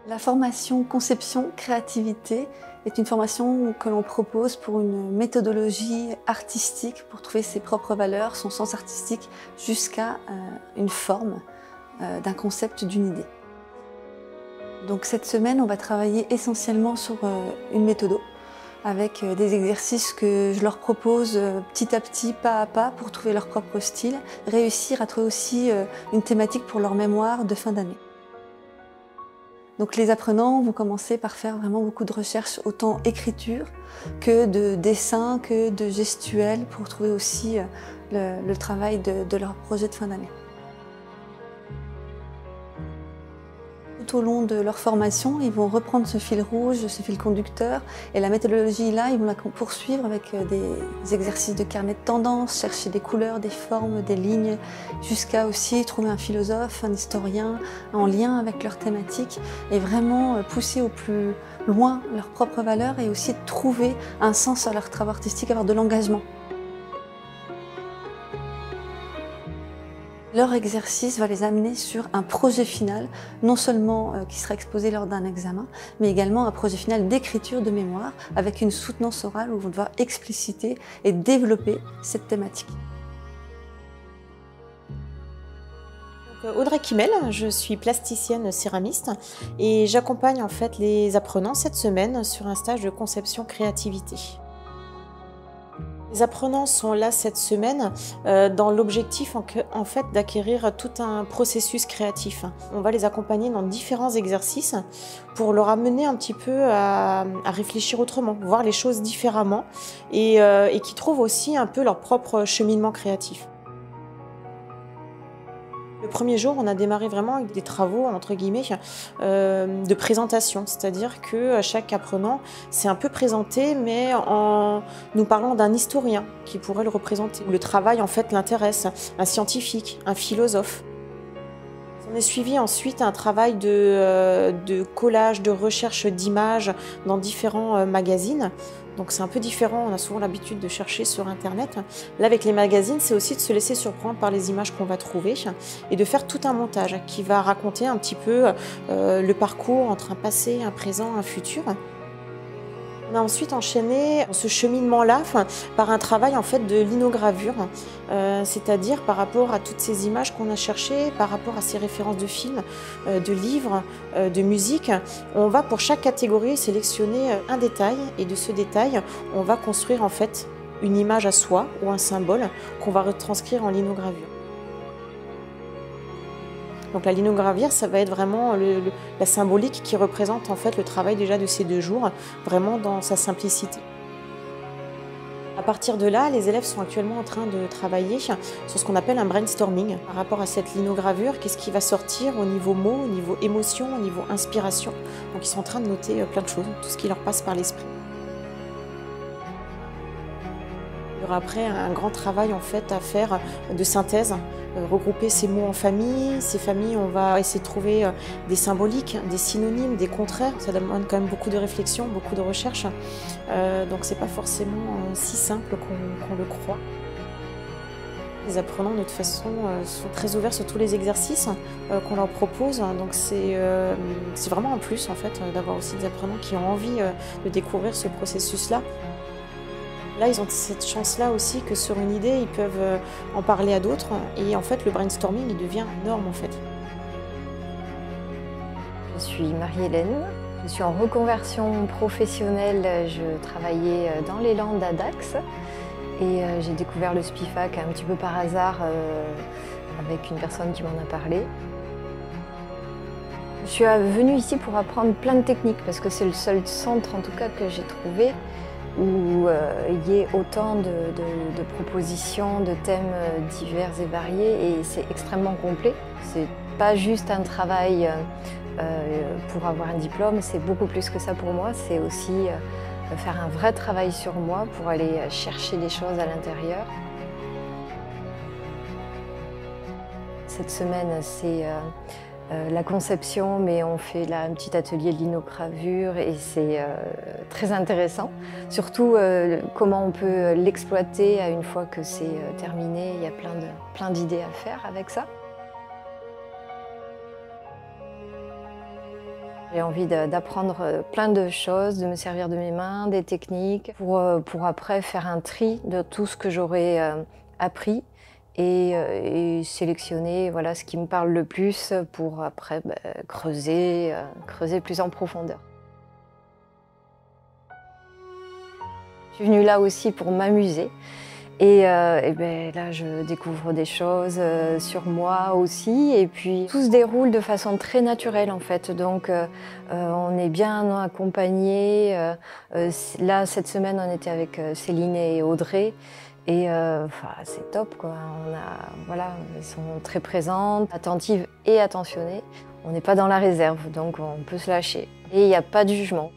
La formation conception créativité est une formation que l'on propose pour une méthodologie artistique pour trouver ses propres valeurs, son sens artistique, jusqu'à une forme d'un concept, d'une idée. Donc cette semaine, on va travailler essentiellement sur une méthode avec des exercices que je leur propose petit à petit, pas à pas, pour trouver leur propre style, réussir à trouver aussi une thématique pour leur mémoire de fin d'année. Donc les apprenants vont commencer par faire vraiment beaucoup de recherches, autant écriture que de dessin, que de gestuel, pour trouver aussi le travail de leur projet de fin d'année. Tout au long de leur formation, ils vont reprendre ce fil rouge, ce fil conducteur, et la méthodologie là, ils vont la poursuivre avec des exercices de carnet de tendance, chercher des couleurs, des formes, des lignes, jusqu'à aussi trouver un philosophe, un historien en lien avec leur thématique, et vraiment pousser au plus loin leurs propres valeurs et aussi trouver un sens à leur travail artistique, avoir de l'engagement. Leur exercice va les amener sur un projet final, non seulement qui sera exposé lors d'un examen, mais également un projet final d'écriture de mémoire avec une soutenance orale où ils vont devoir expliciter et développer cette thématique. Audrey Kimmel, je suis plasticienne céramiste et j'accompagne en fait les apprenants cette semaine sur un stage de conception créativité. Les apprenants sont là cette semaine dans l'objectif en fait d'acquérir tout un processus créatif. On va les accompagner dans différents exercices pour leur amener un petit peu à réfléchir autrement, voir les choses différemment et qui trouvent aussi un peu leur propre cheminement créatif. Le premier jour, on a démarré vraiment avec des travaux, entre guillemets, de présentation. C'est-à-dire que chaque apprenant s'est un peu présenté, mais en nous parlant d'un historien qui pourrait le représenter. Le travail, en fait, l'intéresse, un scientifique, un philosophe. On est suivi ensuite un travail de collage, de recherche d'images dans différents magazines. Donc c'est un peu différent, on a souvent l'habitude de chercher sur Internet. Là avec les magazines, c'est aussi de se laisser surprendre par les images qu'on va trouver et de faire tout un montage qui va raconter un petit peu le parcours entre un passé, un présent, un futur. On a ensuite enchaîné ce cheminement-là par un travail en fait de linogravure, c'est-à-dire par rapport à toutes ces images qu'on a cherchées, par rapport à ces références de films, de livres, de musique. On va pour chaque catégorie sélectionner un détail et de ce détail, on va construire en fait une image à soi ou un symbole qu'on va retranscrire en linogravure. Donc la linogravure, ça va être vraiment la symbolique qui représente en fait le travail déjà de ces 2 jours, vraiment dans sa simplicité. À partir de là, les élèves sont actuellement en train de travailler sur ce qu'on appelle un brainstorming par rapport à cette linogravure. Qu'est-ce qui va sortir au niveau mots, au niveau émotion, au niveau inspiration. Donc ils sont en train de noter plein de choses, tout ce qui leur passe par l'esprit. Il y aura après un grand travail en fait à faire de synthèse, regrouper ces mots en famille. Ces familles, on va essayer de trouver des symboliques, des synonymes, des contraires. Ça demande quand même beaucoup de réflexion, beaucoup de recherche. Donc c'est pas forcément si simple qu'on le croit. Les apprenants de toute façon sont très ouverts sur tous les exercices qu'on leur propose. Donc c'est vraiment un plus en fait d'avoir aussi des apprenants qui ont envie de découvrir ce processus-là. Là, ils ont cette chance-là aussi que sur une idée, ils peuvent en parler à d'autres. Et en fait, le brainstorming, il devient énorme en fait. Je suis Marie-Hélène. Je suis en reconversion professionnelle. Je travaillais dans les Landes à Dax. Et j'ai découvert le SPIFAC un petit peu par hasard avec une personne qui m'en a parlé. Je suis venue ici pour apprendre plein de techniques parce que c'est le seul centre en tout cas que j'ai trouvé où il y ait autant de propositions, de thèmes divers et variés, et c'est extrêmement complet. C'est pas juste un travail pour avoir un diplôme, c'est beaucoup plus que ça pour moi. C'est aussi faire un vrai travail sur moi pour aller chercher des choses à l'intérieur. Cette semaine, c'est la conception, mais on fait là un petit atelier de linogravure et c'est très intéressant. Surtout comment on peut l'exploiter une fois que c'est terminé. Il y a plein d'idées à faire avec ça. J'ai envie d'apprendre plein de choses, de me servir de mes mains, des techniques, pour après faire un tri de tout ce que j'aurais appris et sélectionner voilà, ce qui me parle le plus pour après creuser plus en profondeur. Je suis venue là aussi pour m'amuser. Et là, je découvre des choses sur moi aussi. Et puis, tout se déroule de façon très naturelle, en fait. Donc, on est bien accompagnés. Là, cette semaine, on était avec Céline et Audrey. Et c'est top, quoi. Voilà, elles sont très présentes, attentives et attentionnées. On n'est pas dans la réserve, donc on peut se lâcher. Et il n'y a pas de jugement.